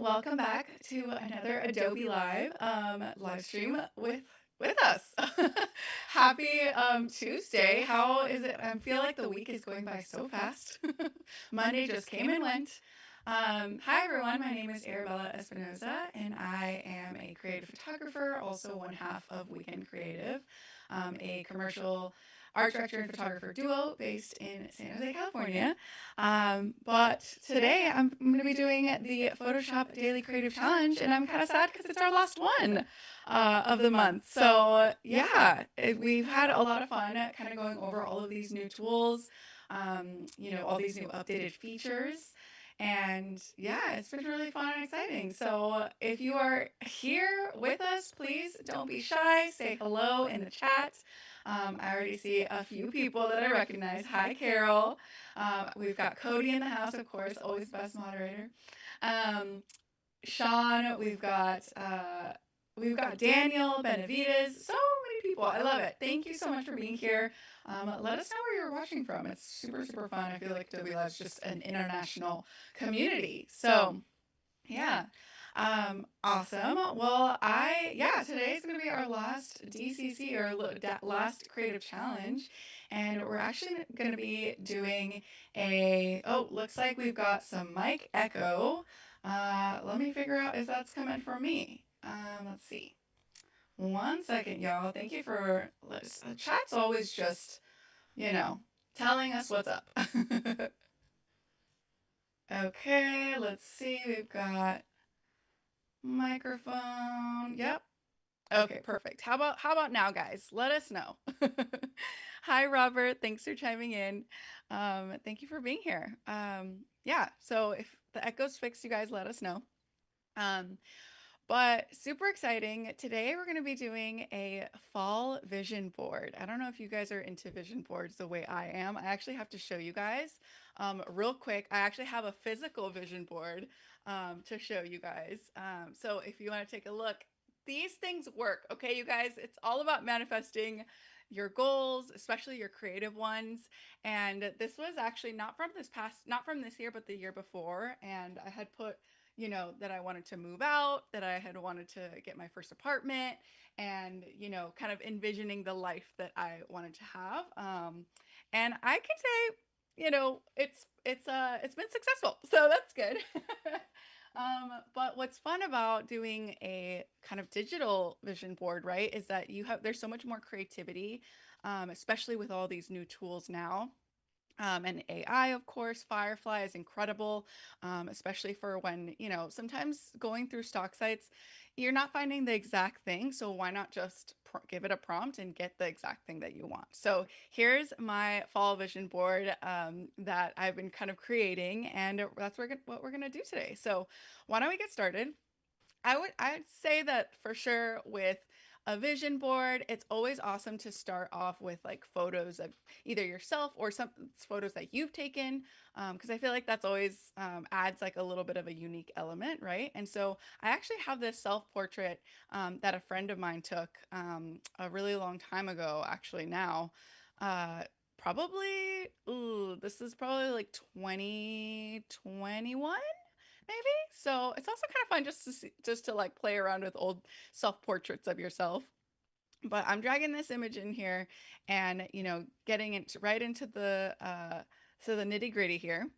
welcome back to another Adobe live stream with us. Happy Tuesday. How is it? I feel like the week is going by so fast. Monday just came and went. Hi everyone, my name is Arabela Espinoza, and I am a creative photographer, also one half of Weekend Creative, a commercial art director and photographer duo based in San Jose, California. But today I'm going to be doing the Photoshop Daily Creative Challenge, and I'm kind of sad because it's our last one of the month. So yeah, we've had a lot of fun kind of going over all of these new tools, all these new updated features. And yeah, it's been really fun and exciting. So if you are here with us, please don't be shy. Say hello in the chat. I already see a few people that I recognize. Hi, Carol. We've got Cody in the house, of course, always best moderator. Um, Sean, we've got Daniel, Benavides, so many people. I love it. Thank you so much for being here. Let us know where you're watching from. It's super, super fun. I feel like Adobe Live's just an international community. So yeah. Awesome. Well, today's going to be our last DCC or last creative challenge. And we're actually going to be doing looks like we've got some mic echo. Let me figure out if that's coming from me. Let's see. One second, y'all. Thank you for, chat's always just, you know, telling us what's up. Okay, let's see. We've got microphone. Yep. Okay, perfect. How about now, guys? Let us know. Hi, Robert. Thanks for chiming in. Thank you for being here. Yeah, so if the echo's fixed, you guys let us know. But super exciting. Today we're going to be doing a fall vision board. I don't know if you guys are into vision boards the way I am. I actually have to show you guys real quick. I actually have a physical vision board to show you guys. So if you want to take a look, these things work. Okay, you guys, it's all about manifesting your goals, especially your creative ones. And this was actually not from this year, but the year before. And I had put that I wanted to move out, that I had wanted to get my first apartment, and, kind of envisioning the life that I wanted to have. And I can say, it's been successful. So that's good. But what's fun about doing a kind of digital vision board, right, is that there's so much more creativity, especially with all these new tools now. And AI, of course, Firefly is incredible, especially for when, sometimes going through stock sites, you're not finding the exact thing. So why not just give it a prompt and get the exact thing that you want? So here's my fall vision board that I've been kind of creating, and that's what we're going to do today. So why don't we get started? I'd say that for sure with a vision board, it's always awesome to start off with like photos of either yourself or some photos that you've taken, because I feel like that's always adds like a little bit of a unique element, right? And so I actually have this self-portrait that a friend of mine took a really long time ago, actually now. Uh, this is probably like 2021 maybe. So it's also kind of fun just to like play around with old self-portraits of yourself. But I'm dragging this image in here and, getting it right into the nitty-gritty here.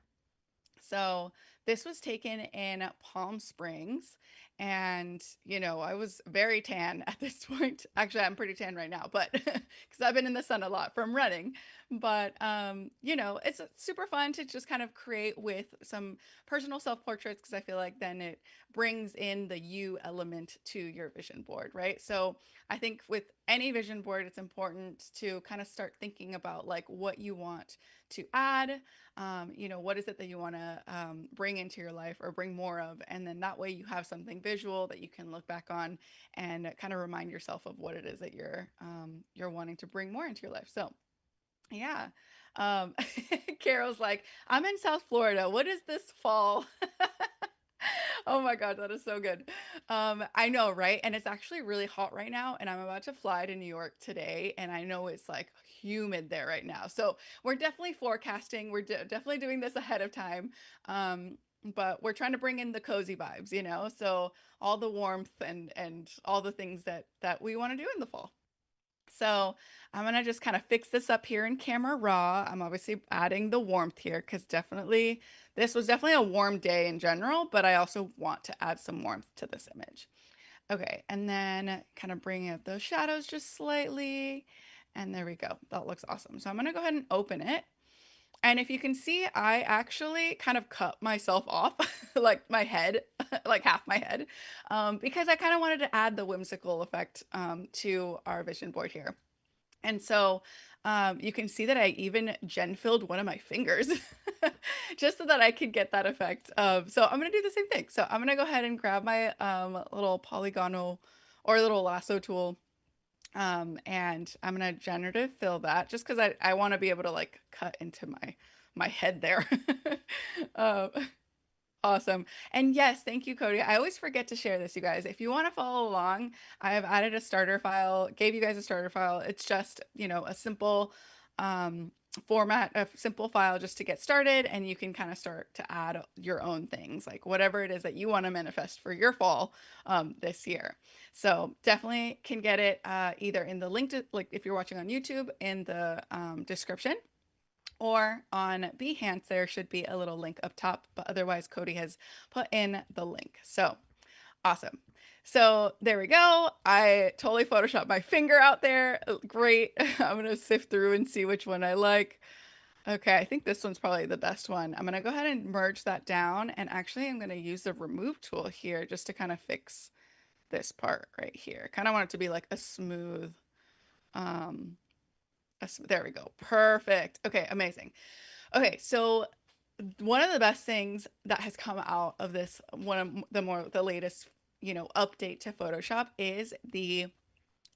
So this was taken in Palm Springs, and I was very tan at this point. Actually, I'm pretty tan right now, but because I've been in the sun a lot from running. But it's super fun to just kind of create with some personal self-portraits, because I feel like then it brings in the you element to your vision board, right? So I think with any vision board, it's important to kind of start thinking about like what you want to add. What is it that you want to bring into your life or bring more of? And then that way you have something visual that you can look back on and kind of remind yourself of what it is that you're wanting to bring more into your life. So yeah. Um, Carol's like, I'm in South Florida. What is this fall? Oh my God, that is so good. I know, right? And it's actually really hot right now, and I'm about to fly to New York today, and I know it's like humid there right now. So we're definitely forecasting. We're definitely doing this ahead of time. but we're trying to bring in the cozy vibes, you know? So all the warmth and all the things that we want to do in the fall. So I'm gonna just kind of fix this up here in Camera Raw. I'm obviously adding the warmth here because definitely this was definitely a warm day in general, but I also want to add some warmth to this image. Okay, and then kind of bring out those shadows just slightly. And there we go. That looks awesome. So I'm gonna go ahead and open it. And if you can see, I actually kind of cut myself off, like my head, like half my head, because I kind of wanted to add the whimsical effect to our vision board here. And so you can see that I even gen filled one of my fingers just so that I could get that effect. So I'm going to do the same thing. So I'm going to go ahead and grab my little polygonal or little lasso tool, and I'm going to generative fill that just because I want to be able to like cut into my head there. um, Awesome. And yes, thank you, Cody. I always forget to share this, you guys. If you want to follow along, I have added a starter file, gave you guys a starter file. It's just, a simple um, format, a simple file just to get started, and you can kind of start to add your own things, like whatever it is that you want to manifest for your fall this year. So definitely can get it either in the link to, like if you're watching on YouTube, in the description, or on Behance, there should be a little link up top, but otherwise Cody has put in the link. So awesome. So there we go. I totally photoshopped my finger out there. Great. I'm going to sift through and see which one I like. Okay, I think this one's probably the best one. I'm going to go ahead and merge that down. And actually, I'm going to use the remove tool here just to kind of fix this part right here. Kind of want it to be like a smooth, um, there we go. Perfect. Okay, amazing. Okay, so one of the best things that has come out of this, one of the latest, update to Photoshop is the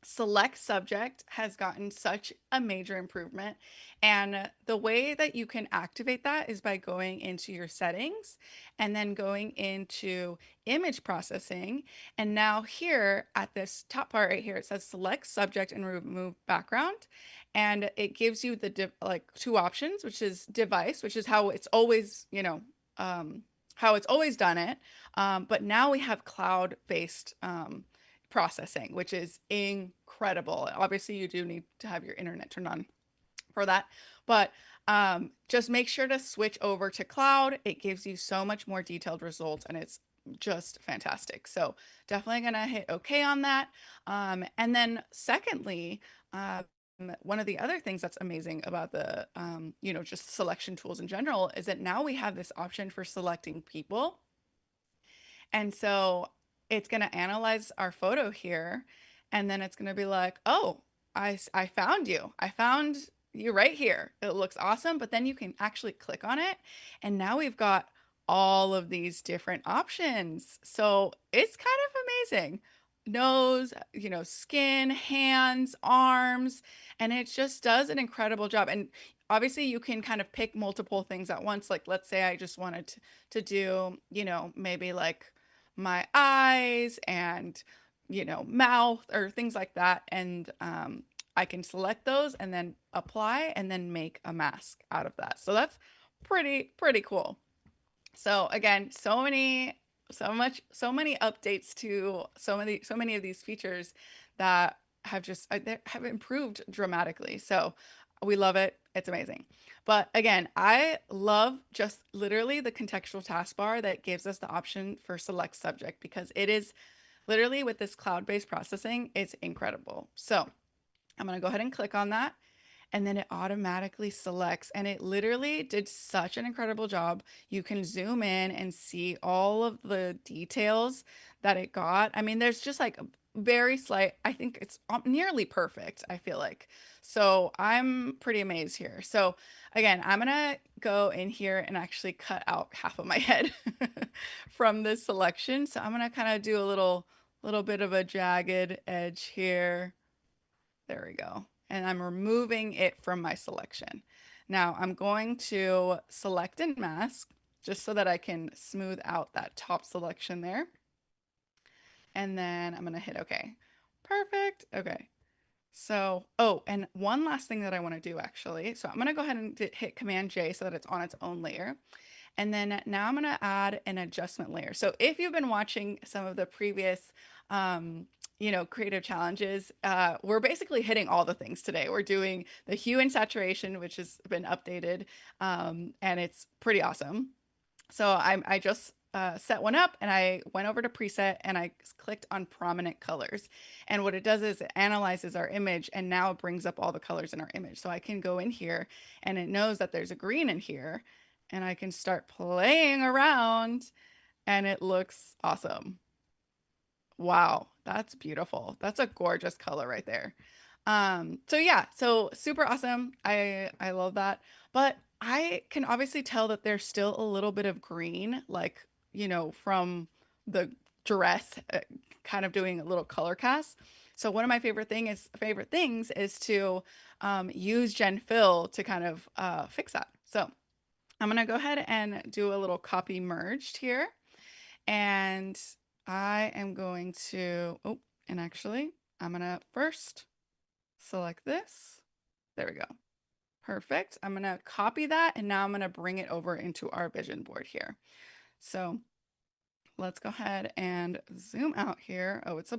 select subject has gotten such a major improvement. And the way that you can activate that is by going into your settings and then going into image processing. And now here at this top part right here, it says select subject and remove background. And it gives you the like two options, which is device, which is how it's always, how it's always done it. But now we have cloud-based processing, which is incredible. Obviously, you do need to have your internet turned on for that, but just make sure to switch over to cloud. It gives you so much more detailed results, and it's just fantastic. So definitely gonna hit OK on that. And then secondly, one of the other things that's amazing about the just selection tools in general is that now we have this option for selecting people. And so it's going to analyze our photo here, and then it's going to be like, oh, I found you. I found you right here. It looks awesome. But then you can actually click on it. And now we've got all of these different options. So it's kind of amazing. Nose, skin, hands, arms, and it just does an incredible job. And obviously you can kind of pick multiple things at once. Like let's say I just wanted to do, maybe like my eyes and mouth or things like that, and I can select those and then apply and then make a mask out of that. So that's pretty cool. So again, so many updates to so many of these features that have just have improved dramatically. So we love it. It's amazing. But again, I love just literally the contextual taskbar that gives us the option for select subject, because it is literally, with this cloud-based processing, it's incredible. So I'm going to go ahead and click on that, and then it automatically selects, and it literally did such an incredible job. You can zoom in and see all of the details that it got. I mean, there's just like a very slight, I think it's nearly perfect, I feel like. So I'm pretty amazed here. So again, I'm gonna go in here and actually cut out half of my head from this selection. So I'm gonna kind of do a little bit of a jagged edge here. There we go. And I'm removing it from my selection. Now I'm going to select and mask just so that I can smooth out that top selection there. And then I'm going to hit OK. Perfect. Okay. So, oh, and one last thing that I want to do actually. So I'm going to go ahead and hit Command J so that it's on its own layer. And then now I'm going to add an adjustment layer. So if you've been watching some of the previous, creative challenges, we're basically hitting all the things today. We're doing the hue and saturation, which has been updated, and it's pretty awesome. So I just set one up and I went over to preset and I clicked on prominent colors. And what it does is it analyzes our image and now it brings up all the colors in our image. So I can go in here and it knows that there's a green in here and I can start playing around and it looks awesome. Wow, that's beautiful. That's a gorgeous color right there. So yeah, so super awesome. I love that. But I can obviously tell that there's still a little bit of green, like, from the dress, kind of doing a little color cast. So one of my favorite things is to use Gen Fill to kind of fix that. So I'm gonna go ahead and do a little copy merged here. And I am going to, oh, and actually, I'm gonna first select this. There we go. Perfect. I'm gonna copy that and now I'm gonna bring it over into our vision board here. So let's go ahead and zoom out here. Oh, it's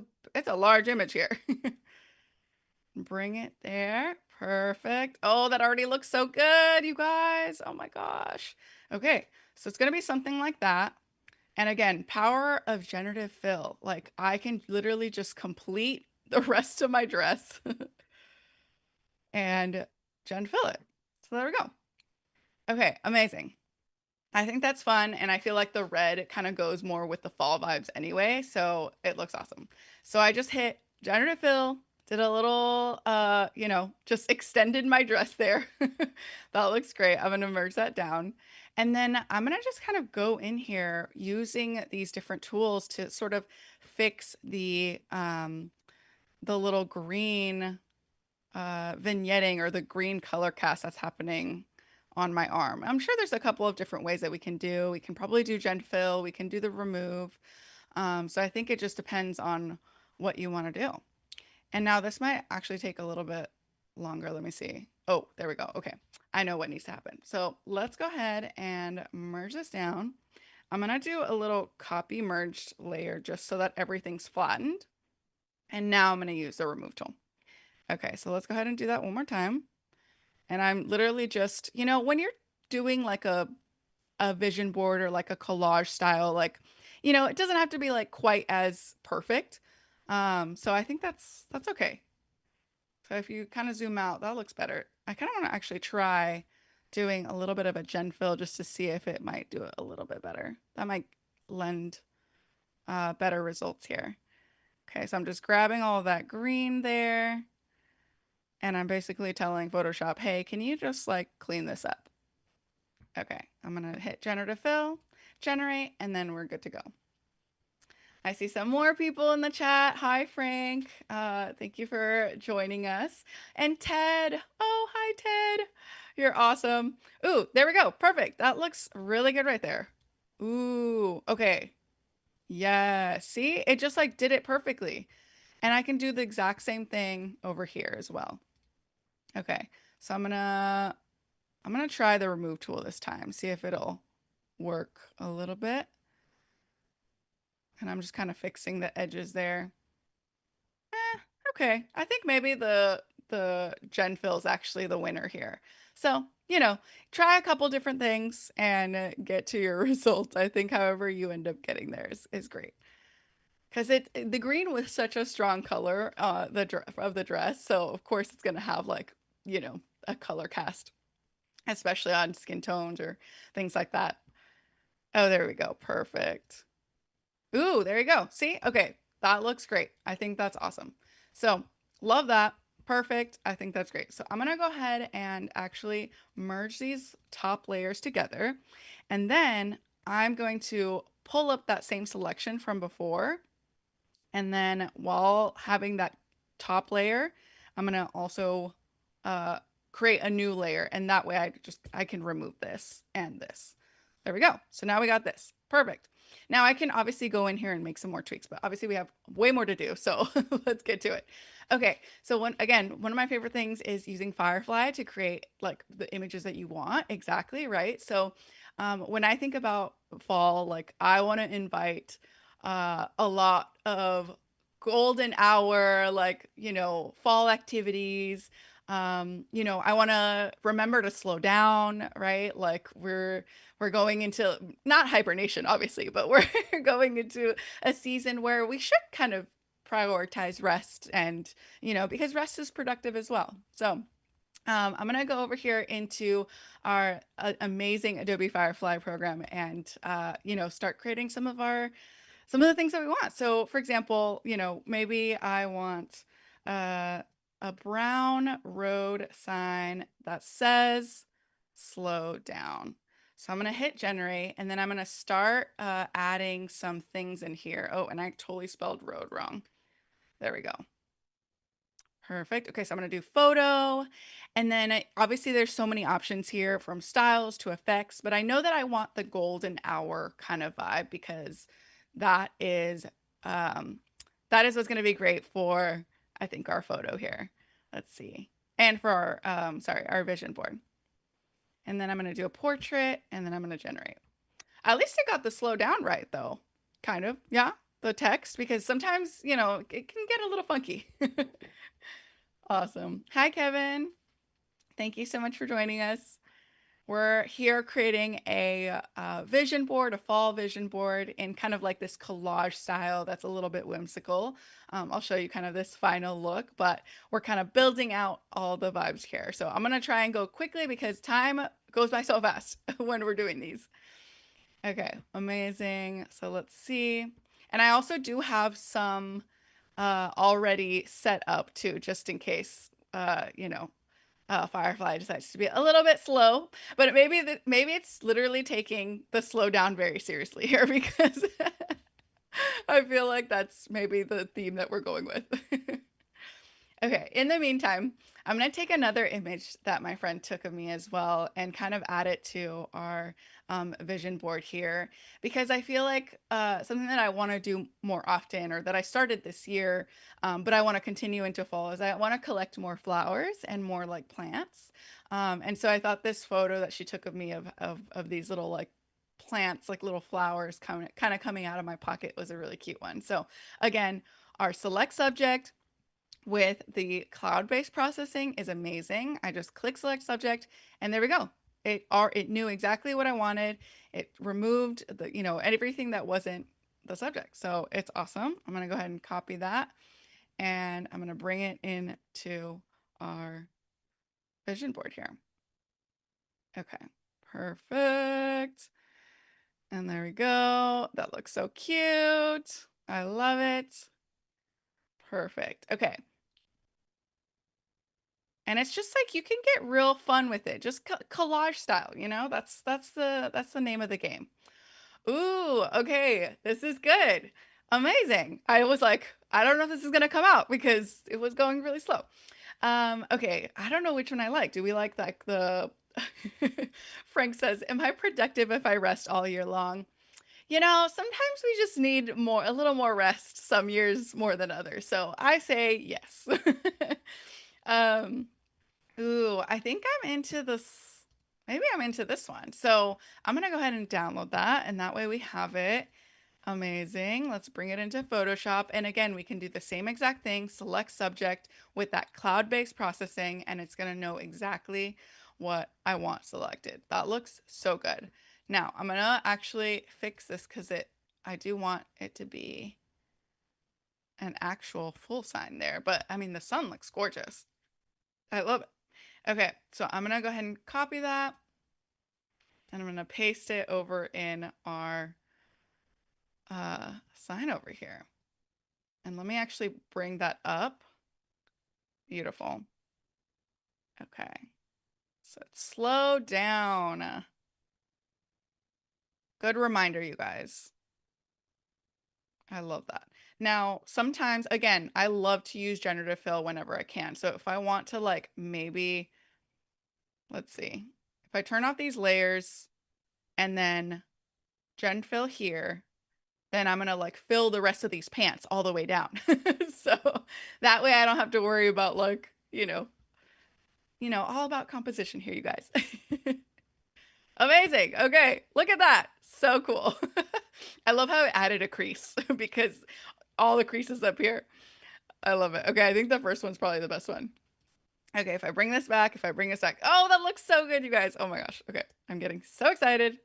a large image here. Bring it there. Perfect. Oh, that already looks so good, you guys. Oh my gosh. Okay, so it's gonna be something like that. And again, power of generative fill. Like I can literally just complete the rest of my dress and gen fill it. So there we go. Okay, amazing. I think that's fun. And I feel like the red kind of goes more with the fall vibes anyway. So it looks awesome. So I just hit generative fill, did a little, just extended my dress there. That looks great. I'm going to merge that down. And then I'm going to just kind of go in here using these different tools to sort of fix the little green vignetting or the green color cast that's happening on my arm. I'm sure there's a couple of different ways that we can do. We can probably do gen fill, we can do the remove. So I think it just depends on what you want to do. And now this might actually take a little bit longer. Let me see. Oh, there we go. Okay. I know what needs to happen. So let's go ahead and merge this down. I'm going to do a little copy merged layer just so that everything's flattened. And now I'm going to use the remove tool. Okay, so let's go ahead and do that one more time. And I'm literally just, when you're doing like a vision board or like a collage style, like, it doesn't have to be like quite as perfect. So I think that's okay. So if you kind of zoom out, that looks better. I kind of want to actually try doing a little bit of a gen fill just to see if it might do it a little bit better. That might lend better results here. Okay, so I'm just grabbing all of that green there. And I'm basically telling Photoshop, hey, can you just like clean this up? Okay, I'm gonna hit generative fill, generate, and then we're good to go. I see some more people in the chat. Hi, Frank. Thank you for joining us. And Ted. Oh, hi, Ted. You're awesome. Ooh, there we go. Perfect. That looks really good right there. Ooh, okay. Yeah, see? It just like did it perfectly. And I can do the exact same thing over here as well. Okay, so I'm gonna try the remove tool this time, see if it'll work a little bit. And I'm just kind of fixing the edges there. Okay, I think maybe the Gen Fill is actually the winner here. So, try a couple different things and get to your results. I think however you end up getting there is great. Because the green was such a strong color of the dress, so of course it's gonna have like, a color cast, especially on skin tones or things like that. Oh, there we go. Perfect. Ooh, there you go. See? Okay, that looks great. I think that's awesome. So, love that. Perfect. I think that's great. So, I'm going to go ahead and actually merge these top layers together. And then I'm going to pull up that same selection from before. And then while having that top layer, I'm going to also create a new layer. And that way I can remove this and this. There we go. So now we got this. Perfect. Now I can obviously go in here and make some more tweaks, but obviously we have way more to do. So let's get to it. Okay. So one of my favorite things is using Firefly to create like the images that you want. Exactly. Right. So when I think about fall, like I want to invite a lot of golden hour, like, fall activities. I want to remember to slow down, right? Like we're going into not hibernation, obviously, but we're going into a season where we should kind of prioritize rest and, because rest is productive as well. So, I'm going to go over here into our amazing Adobe Firefly program and, start creating some of the things that we want. So, for example, maybe I want uh, a brown road sign that says slow down. So I'm going to hit generate and then I'm going to start adding some things in here. Oh, and I totally spelled road wrong. There we go. Perfect. Okay, so I'm going to do photo. And then obviously there's so many options here from styles to effects, but I know that I want the golden hour kind of vibe because that is um that is what's going to be great for I think our photo here. Let's see. And for our our vision board. And then I'm going to do a portrait and then I'm going to generate. At least I got the slow down right though. Kind of. Yeah, the text because sometimes, it can get a little funky. Awesome. Hi, Kevin. Thank you so much for joining us. We're here creating a vision board, a fall vision board in kind of like this collage style that's a little bit whimsical. I'll show you kind of this final look, but we're kind of building out all the vibes here. So I'm going to try and go quickly because time goes by so fast when we're doing these. Okay, amazing. So let's see. And I also do have some already set up too, just in case, Firefly decides to be a little bit slow, but maybe it's literally taking the slow down very seriously here because I feel like that's maybe the theme that we're going with. Okay, in the meantime, I'm going to take another image that my friend took of me as well and kind of add it to our vision board here because I feel like something that I want to do more often or that I started this year, but I want to continue into fall is I want to collect more flowers and more like plants. And so I thought this photo that she took of me of these little like plants, like little flowers kind of coming out of my pocket was a really cute one. So again, our select subject with the cloud-based processing is amazing. I just click select subject and there we go. It knew exactly what I wanted. It removed everything that wasn't the subject. So it's awesome. I'm going to go ahead and copy that and I'm going to bring it into our vision board here. Okay, perfect. And there we go. That looks so cute. I love it. Perfect. Okay. And it's just like you can get real fun with it. Just collage style, that's the name of the game. Ooh, okay. This is good. Amazing. I was like, I don't know if this is gonna come out because it was going really slow. Okay, I don't know which one I like. Do we like the Frank says, "Am I productive if I rest all year long?" Sometimes we just need a little more rest some years more than others. So I say yes. um Ooh, I think I'm into this. Maybe I'm into this one. So I'm gonna go ahead and download that, and that way we have it. Amazing. Let's bring it into Photoshop. And again, we can do the same exact thing, select subject with that cloud-based processing, and it's gonna know exactly what I want selected. That looks so good. Now I'm gonna actually fix this because I do want it to be an actual full sign there. But I mean, the sun looks gorgeous. I love it. Okay, so I'm gonna go ahead and copy that and I'm gonna paste it over in our sign over here. And let me actually bring that up. Beautiful. Okay, so slow down. Good reminder, you guys. I love that. Now, sometimes, again, I love to use generative fill whenever I can. So if I want to like maybe, let's see, if I turn off these layers and then gen fill here, then I'm gonna like fill the rest of these pants all the way down. So that way I don't have to worry about like, all about composition here, you guys. Amazing. Okay, look at that. So cool. I love how it added a crease because all the creases up here. I love it. Okay, I think the first one's probably the best one. Okay, if I bring this back, if I bring this back. Oh, that looks so good, you guys. Oh my gosh. Okay, I'm getting so excited.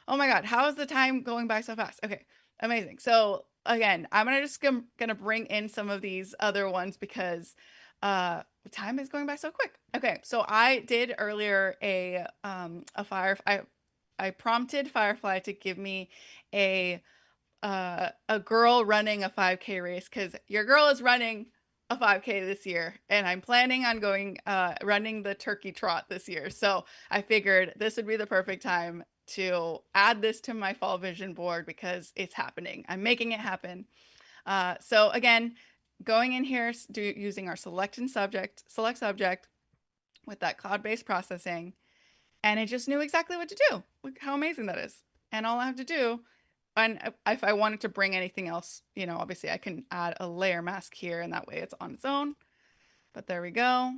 Oh my God, how is the time going by so fast? Okay, amazing. So again, I'm gonna bring in some of these other ones because time is going by so quick. Okay, so I did earlier I prompted Firefly to give me a a girl running a 5K race because your girl is running a 5K this year, and I'm planning on going running the turkey trot this year. So I figured this would be the perfect time to add this to my fall vision board because it's happening. I'm making it happen. So again, going in here, using our select subject with that cloud-based processing, and it just knew exactly what to do. Look how amazing that is. And all I have to do, and if I wanted to bring anything else, obviously I can add a layer mask here and that way it's on its own. But there we go.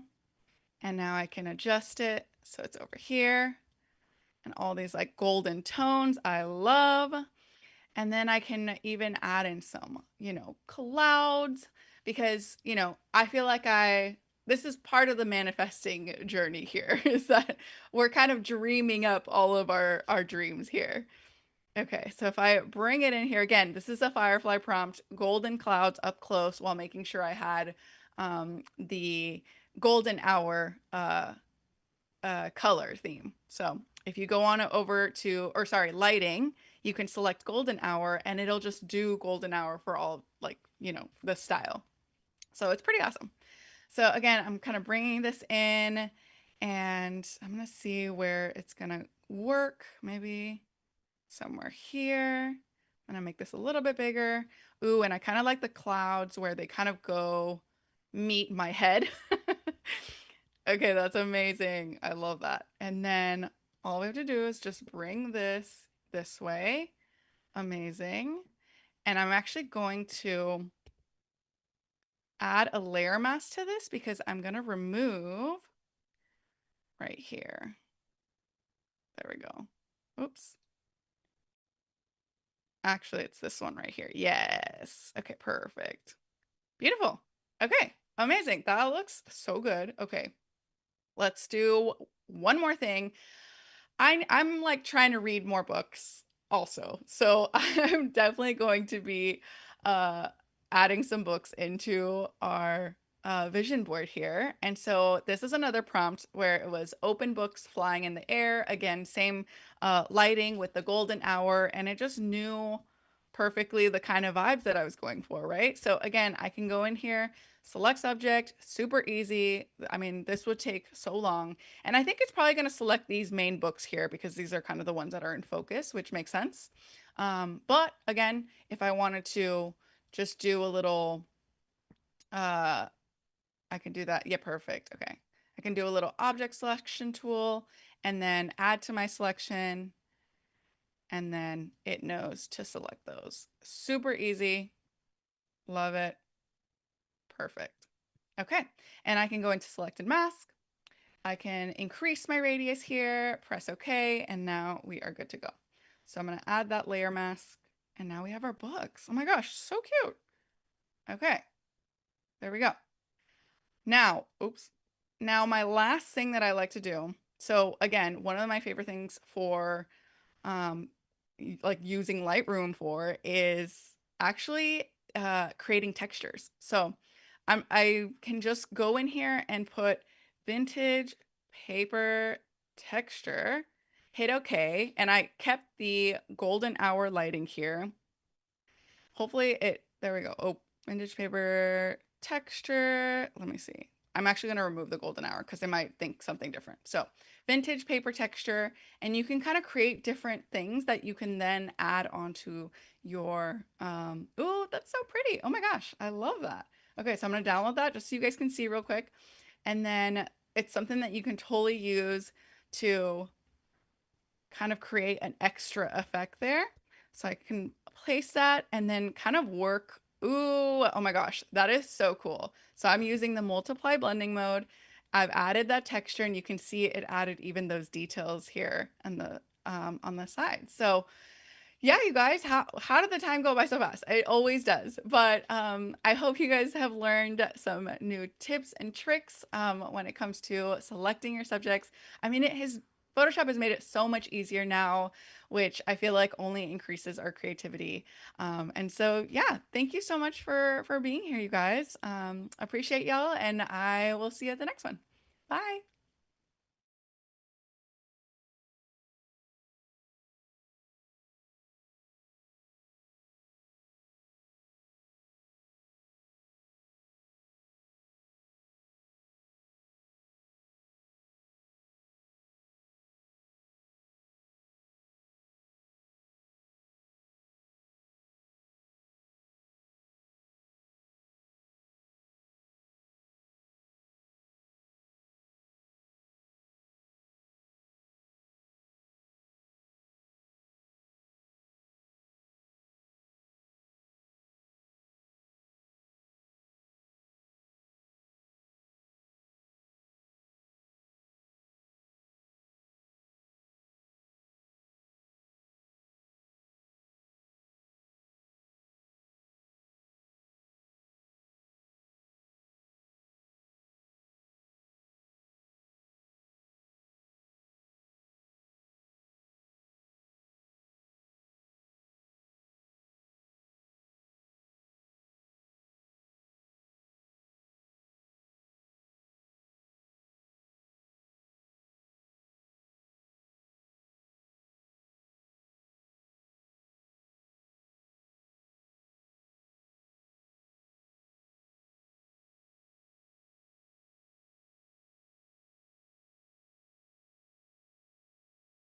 And now I can adjust it so it's over here. And all these like golden tones I love. And then I can even add in some, clouds because, I feel like this is part of the manifesting journey here is that we're kind of dreaming up all of our dreams here. Okay, so if I bring it in here again, this is a Firefly prompt, golden clouds up close while making sure I had the golden hour color theme. So if you go on over to, or sorry, lighting, you can select golden hour and it'll just do golden hour for all like, the style. So it's pretty awesome. So again, I'm kind of bringing this in and I'm going to see where it's going to work. Maybe somewhere here. I'm going to make this a little bit bigger. Ooh, and I kind of like the clouds where they kind of go meet my head. Okay, that's amazing. I love that. And then all we have to do is just bring this way. Amazing. And I'm actually going to add a layer mask to this because I'm going to remove right here. There we go. Oops. Actually, it's this one right here. Yes. Okay, perfect. Beautiful. Okay, amazing. That looks so good. Okay, let's do one more thing. I'm like trying to read more books also. So I'm definitely going to be uh adding some books into our vision board here. And so this is another prompt where it was open books flying in the air. Again, same lighting with the golden hour, and it just knew perfectly the kind of vibes that I was going for, right? So again, I can go in here, select subject, super easy. I mean, this would take so long. And I think it's probably going to select these main books here because these are kind of the ones that are in focus, which makes sense. But again, if I wanted to just do a little, uh, I can do that. Yeah, perfect. Okay. I can do a little object selection tool and then add to my selection. And then it knows to select those. Super easy. Love it. Perfect. Okay. And I can go into selected mask. I can increase my radius here, press OK, and now we are good to go. So I'm going to add that layer mask, and now we have our books. Oh my gosh, so cute. Okay, there we go. Now, oops. Now my last thing that I like to do, so again, one of my favorite things for um, like using Lightroom for is actually creating textures. So I can just go in here and put vintage paper texture, hit OK, and I kept the golden hour lighting here. Hopefully there we go. Oh, vintage paper texture. Let me see. I'm actually going to remove the golden hour because they might think something different. So vintage paper texture, and you can kind of create different things that you can then add onto your, oh, that's so pretty. Oh my gosh, I love that. Okay, so I'm going to download that just so you guys can see real quick. And then it's something that you can totally use to kind of create an extra effect there. So I can place that and then kind of work. Ooh, oh my gosh, that is so cool. So I'm using the multiply blending mode. I've added that texture and you can see it added even those details here on the side. So yeah, you guys, how did the time go by so fast? It always does. But I hope you guys have learned some new tips and tricks when it comes to selecting your subjects. I mean, Photoshop has made it so much easier now, which I feel like only increases our creativity. And so, yeah, thank you so much for being here, you guys. Appreciate y'all, and I will see you at the next one. Bye.